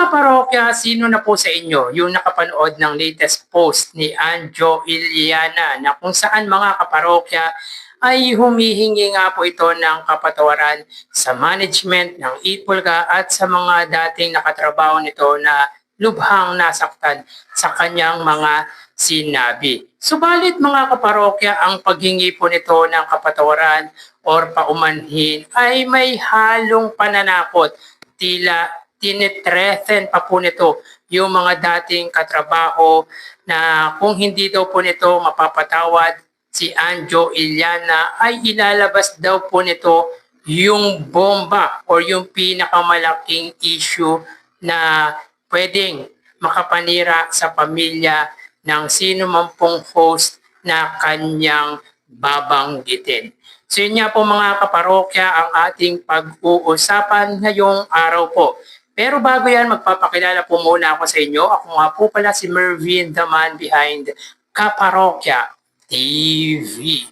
kaparokya, sino na po sa inyo yung nakapanood ng latest post ni Anjo Iliana na kung saan mga kaparokya ay humihingi nga po ito ng kapatawaran sa management ng Ipolga at sa mga dating nakatrabaho nito na lubhang nasaktan sa kanyang mga sinabi. Subalit mga kaparokya, ang paghingi po nito ng kapatawaran or paumanhin ay may halong pananakot. Tila tinitrethen pa po nito yung mga dating katrabaho na kung hindi daw po nito mapapatawad si Anjo Iliana ay ilalabas daw po nito yung bomba or yung pinakamalaking issue na pwedeng makapanira sa pamilya ng sino man pong host na kanyang babanggitin. So yun nga po mga kaparokya ang ating pag-uusapan ngayong araw po. Pero bago yan, magpapakilala po muna ako sa inyo. Ako nga po pala si Mervin, the man behind Kaparokya TV.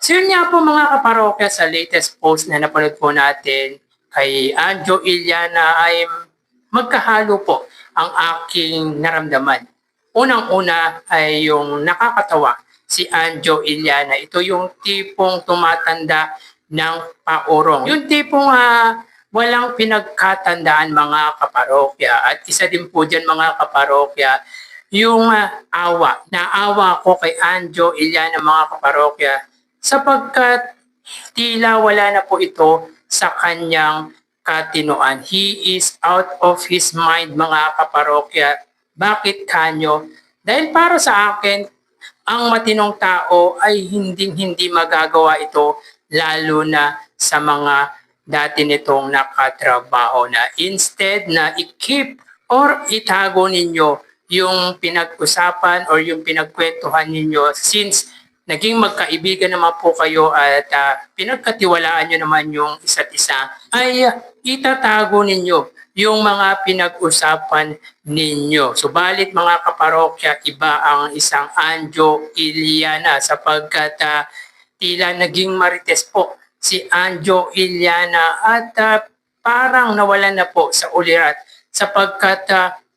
So yun nga po mga kaparokya, sa latest post na napanood po natin kay Anjo Iliana ay magkahalo po ang aking naramdaman. Unang-una ay yung nakakatawa si Anjo Iliana. Ito yung tipong tumatanda ng paurong. Yung tipong walang pinagkatandaan mga kaparokya. At isa din po dyan mga kaparokya, yung awa. Naawa ko kay Anjo Iliana mga kaparokya sapagkat tila wala na po ito sa kanyang katinoan. He is out of his mind mga kaparokya. Bakit kanyo? Dahil para sa akin, ang matinong tao ay hindi magagawa ito lalo na sa mga dati nitong nakatrabaho na instead na i-keep or itago ninyo yung pinag-usapan or yung pinagkwentuhan ninyo since naging magkaibigan naman po kayo at pinagkatiwalaan nyo naman yung isa't isa ay itatago ninyo yung mga pinag-usapan ninyo. Subalit mga kaparokya, iba ang isang Anjo Iliana sapagkat tila naging marites po si Anjo Iliana at parang nawalan na po sa ulirat sapagkat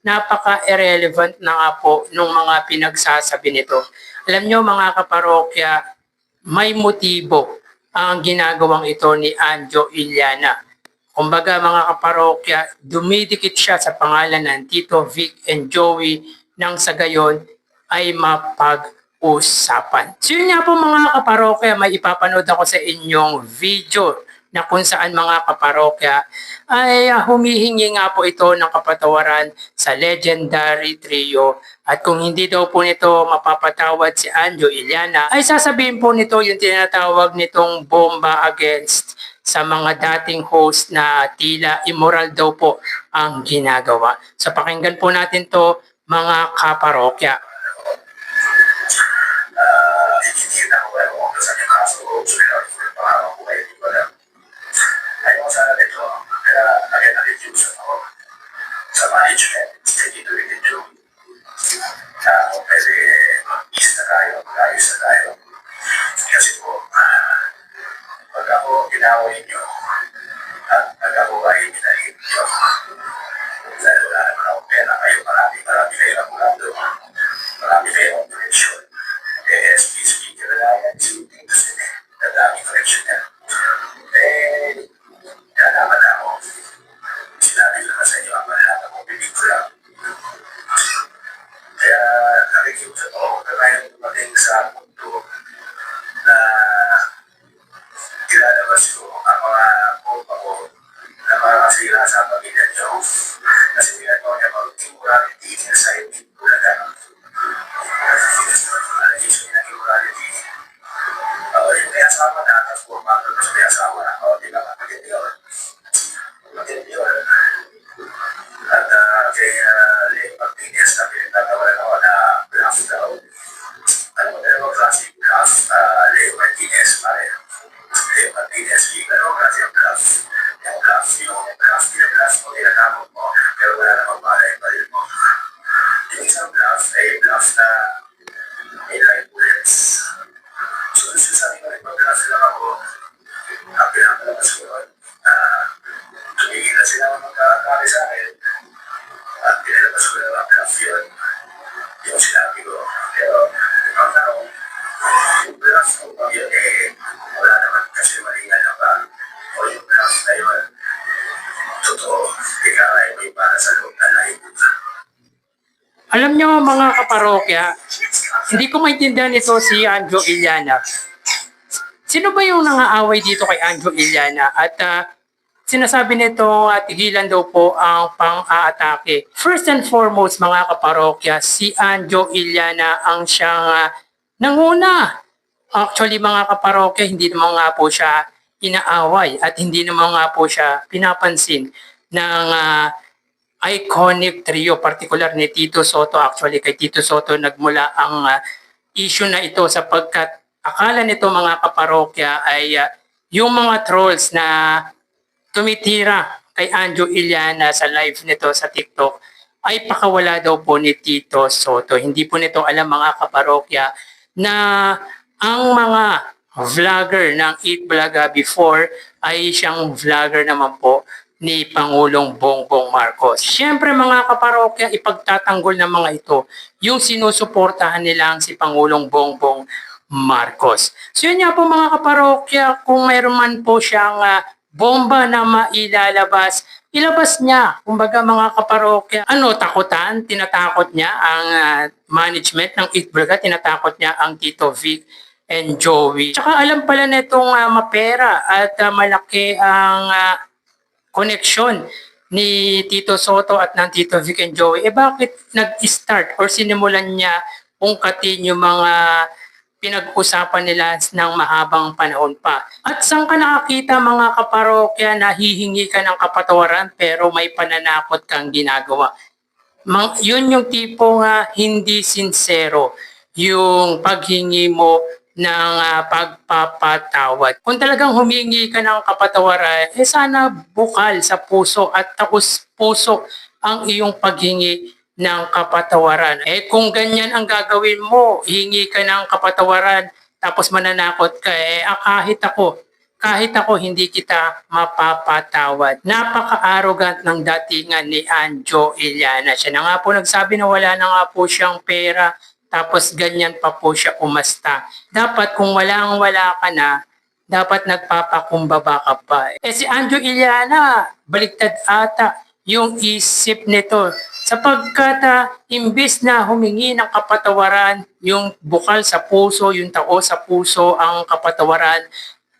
napaka-irrelevant na nga po nung mga pinagsasabi nito. Alam nyo mga kaparokya, may motibo ang ginagawang ito ni Anjo Iliana. Kumbaga mga kaparokya, dumidikit siya sa pangalan ng Tito Vic and Joey nang sa gayon ay mapag-usapan. So yun nga po mga kaparokya, may ipapanood ako sa inyong video na kung saan mga kaparokya ay humihingi nga po ito ng kapatawaran sa legendary trio. At kung hindi daw po nito mapapatawad si Anjo Iliana, ay sasabihin po nito yung tinatawag nitong bomba against sa mga dating host na tila immoral daw po ang ginagawa. So pakinggan po natin to mga kaparokya. Sa management, hindi tuloy dito. Pwede mag-is na tayo, mag-ayos na tayo. Kasi po, pag ako ginawin nyo, at pag ako ay ginahit nyo, dahil wala naman ako pera kayo, marami kayo ang mula marami kayong connection. ASP speaker na yan, kasi nadami connection yan. Kaya naman ako, sinabi lang sa inyo ang lahat ako, bibig ko lang. Kaya nakikiusap ako, kaya dumating sa mundo Alam nyo mga kaparokya, hindi ko maintindihan ito si Anjo Iliana. Sino ba yung nangaaway dito kay Anjo Iliana? At sinasabi nito tigilan daw po ang pang-aatake. First and foremost mga kaparokya, si Anjo Iliana ang siyang nanguna. Actually mga kaparokya, hindi naman nga po siya inaaway at hindi naman nga po siya pinapansin ng iconic trio, particular ni Tito Soto. Actually kay Tito Soto nagmula ang issue na ito sapagkat akala nito mga kaparokya ay yung mga trolls na tumitira kay Anjo Iliana sa live nito sa TikTok ay pakawala daw po ni Tito Soto. Hindi po nito alam mga kaparokya na ang mga vlogger ng Eat Bulaga before ay siyang vlogger naman po ni Pangulong Bongbong Marcos. Siyempre mga kaparokya, ipagtatanggol ng mga ito yung sinusuportahan nilang si Pangulong Bongbong Marcos. So yun nga po mga kaparokya, kung mayroon man po siyang bomba na mailalabas, ilabas niya. Kumbaga mga kaparokya, takutan? Tinatakot niya ang management ng Eat Bulaga, tinatakot niya ang Tito Vic and Joey. Tsaka alam pala nitong mapera at malaki ang koneksyon ni Tito Soto at ng Tito Vic and Joey. Bakit nag-start or sinimulan niya ungkatin yung mga pinag-usapan nila ng mahabang panahon pa? At saan ka nakakita mga kaparokya na hihingi ka ng kapatawaran pero may pananakot kang ginagawa? Yun yung tipong hindi sincero yung paghingi mo ng pagpapatawad. Kung talagang humingi ka ng kapatawaran, sana bukal sa puso at taos puso ang iyong paghingi ng kapatawaran. Kung ganyan ang gagawin mo, hingi ka ng kapatawaran tapos mananakot ka, kahit ako hindi kita mapapatawad. Napaka-arrogant ng datingan ni Anjo Iliana. Siya na nga po nagsabi na wala na nga po siyang pera, tapos ganyan pa po siya umasta. Dapat kung wala ka na, dapat nagpapakumbaba ka pa. Si Anjo Iliana, baliktad ata yung isip nito. Sapagkat imbis na humingi ng kapatawaran, yung bukal sa puso, yung tao sa puso ang kapatawaran,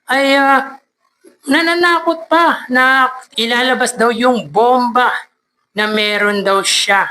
ay nananakot pa na ilalabas daw yung bomba na meron daw siya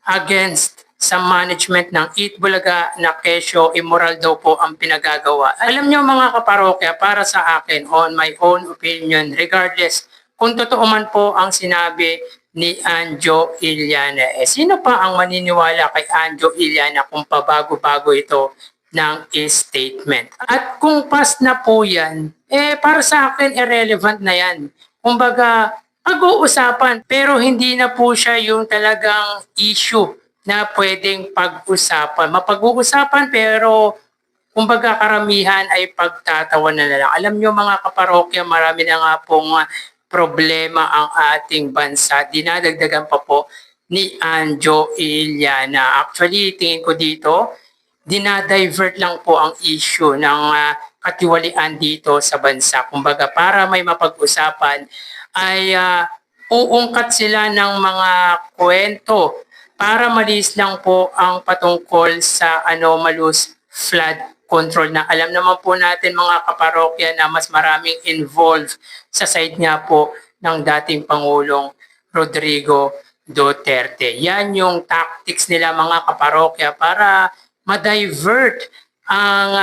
against sa management ng Eat Bulaga na kesyo immoral daw po ang pinagagawa. Alam niyo mga kaparokya, para sa akin, on my own opinion, regardless kung totoo man po ang sinabi ni Anjo Iliana, sino pa ang maniniwala kay Anjo Iliana kung pabago-bago ito ng statement? At kung pas na po yan, para sa akin irrelevant na yan. Kumbaga, pag-uusapan pero hindi na po siya yung talagang issue na pwedeng pag-usapan. Mapag-uusapan pero kumbaga karamihan ay pagtatawa na lang. Alam nyo mga kaparokya, marami na nga pong problema ang ating bansa. Dinadagdagan pa po ni Anjo Iliana. Actually, tingin ko dito, dinadivert lang po ang issue ng katiwalian dito sa bansa. Kumbaga para may mapag-usapan ay uungkat sila ng mga kwento para malis lang po ang patungkol sa anomalous flood control na alam naman po natin mga kaparokya na mas maraming involved sa side nga po ng dating Pangulong Rodrigo Duterte. Yan yung tactics nila mga kaparokya para ma-divert ang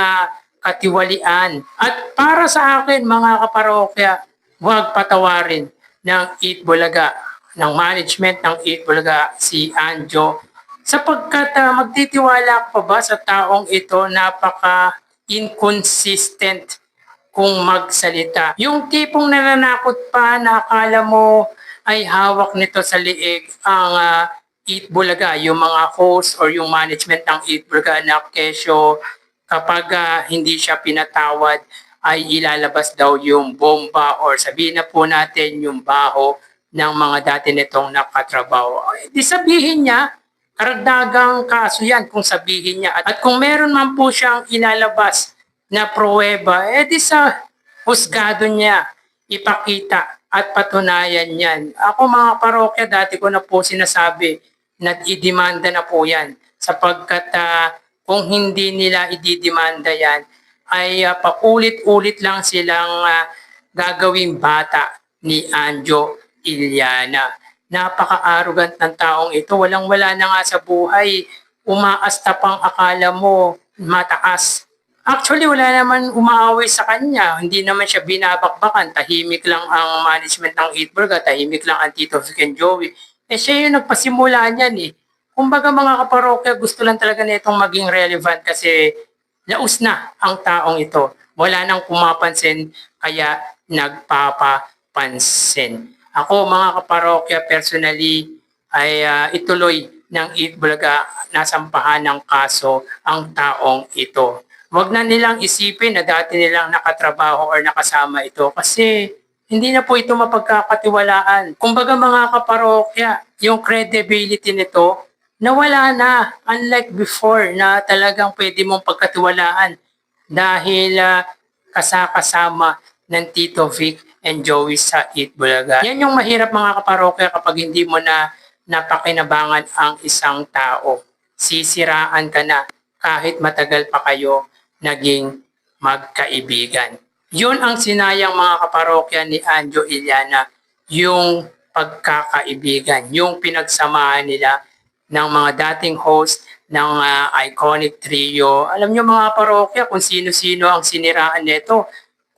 katiwalian. At para sa akin mga kaparokya, huwag patawarin ng Eat Bulaga, ng management ng Eat Bulaga si Anjo sapagkat magtitiwala pa ba sa taong ito? Napaka-inconsistent kung magsalita. Yung tipong nananakot pa na akala mo ay hawak nito sa liig ang Eat Bulaga, yung mga host or yung management ng Eat Bulaga na kesyo kapag hindi siya pinatawad ay ilalabas daw yung bomba or sabihin na po natin yung baho ng mga dati nitong nakatrabaho. Di sabihin niya, karagdagang kaso yan kung sabihin niya. At kung meron man po siyang ilalabas na pruweba, di sa husgado niya ipakita at patunayan yan. Ako mga parokya, dati ko na po sinasabi, nag-idemanda na po yan sapagkat kung hindi nila ididemanda yan ay paulit-ulit lang silang gagawing bata ni Anjo Iliana. Napaka-arrogant ng taong ito. Walang-wala na nga sa buhay. Umaasta pang akala mo mataas. Actually, wala naman umaaway sa kanya. Hindi naman siya binabakbakan. Tahimik lang ang management ng Eatburger. Tahimik lang ang Tito Vic and Joey. Siya yung nagpasimula niyan eh. Kumbaga mga kaparokya, gusto lang talaga nitong maging relevant kasi laos na ang taong ito. Wala nang pumapansin kaya nagpapapansin. Ako mga kaparokya, personally ay ituloy ng Eatburger nasampahan ng kaso ang taong ito. Huwag na nilang isipin na dati nilang nakatrabaho or nakasama ito kasi hindi na po ito mapagkakatiwalaan. Kumbaga mga kaparokya, yung credibility nito nawala na, unlike before na talagang pwede mong pagkatiwalaan dahil kasama ng Tito Vic and Joey sa Eatbulaga. Yan yung mahirap mga kaparokya kapag hindi mo na napakinabangan ang isang tao. Sisiraan ka na kahit matagal pa kayo naging magkaibigan. Yun ang sinayang mga kaparokya ni Anjo Iliana, yung pagkakaibigan, yung pinagsamahan nila ng mga dating host ng iconic trio. Alam nyo mga parokya kung sino-sino ang siniraan nito.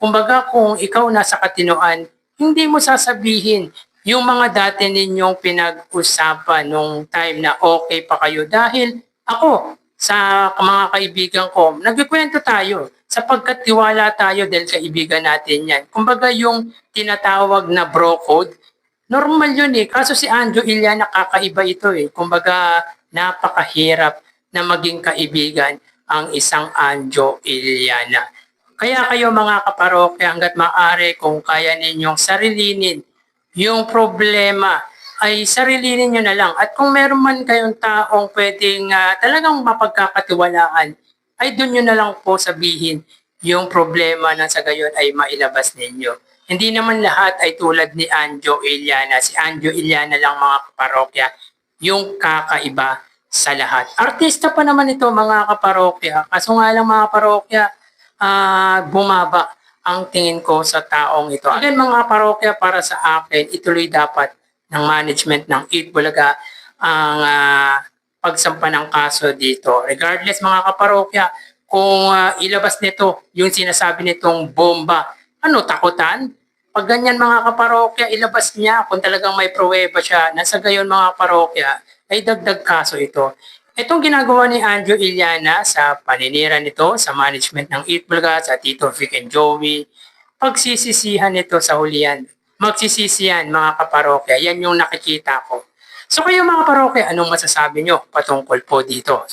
Kumbaga kung ikaw nasa katinoan, hindi mo sasabihin yung mga dati ninyong pinag-usapan nung time na okay pa kayo dahil ako sa mga kaibigan ko, nagkikwento tayo sapagkat tiwala tayo dahil kaibigan natin yan. Kumbaga yung tinatawag na bro code, normal yun eh. Kaso si Anjo Iliana kakaiba ito eh. Kumbaga napakahirap na maging kaibigan ang isang Anjo Iliana. Kaya kayo mga kaparokya hanggat maaari kung kaya ninyong sarilinin yung problema ay sarilinin nyo na lang. At kung meron man kayong taong pwedeng talagang mapagkakatiwalaan, ay doon nyo na lang po sabihin yung problema na sa gayon ay mailabas ninyo. Hindi naman lahat ay tulad ni Anjo Iliana. Si Anjo Iliana lang mga kaparokya, yung kakaiba sa lahat. Artista pa naman ito mga kaparokya. Kaso nga lang mga parokya, bumaba ang tingin ko sa taong ito. Again mga parokya, para sa akin, ituloy dapat ng management ng Eatbulaga ang pagsampa ng kaso dito. Regardless mga kaparokya, kung ilabas nito yung sinasabi nitong bomba, ano, takutan? Pag ganyan mga kaparokya, ilabas niya kung talagang may pruweba siya. Nasa gayon mga parokya, ay dagdag kaso ito. Itong ginagawa ni Anjo Iliana sa paninira nito sa management ng Eatbulaga, sa Tito Vic and Joey, pagsisisihan nito sa hulihan. Magsisisihan mga kaparokya, yan yung nakikita ko. So kayo mga parokya, anong masasabi nyo patungkol po dito?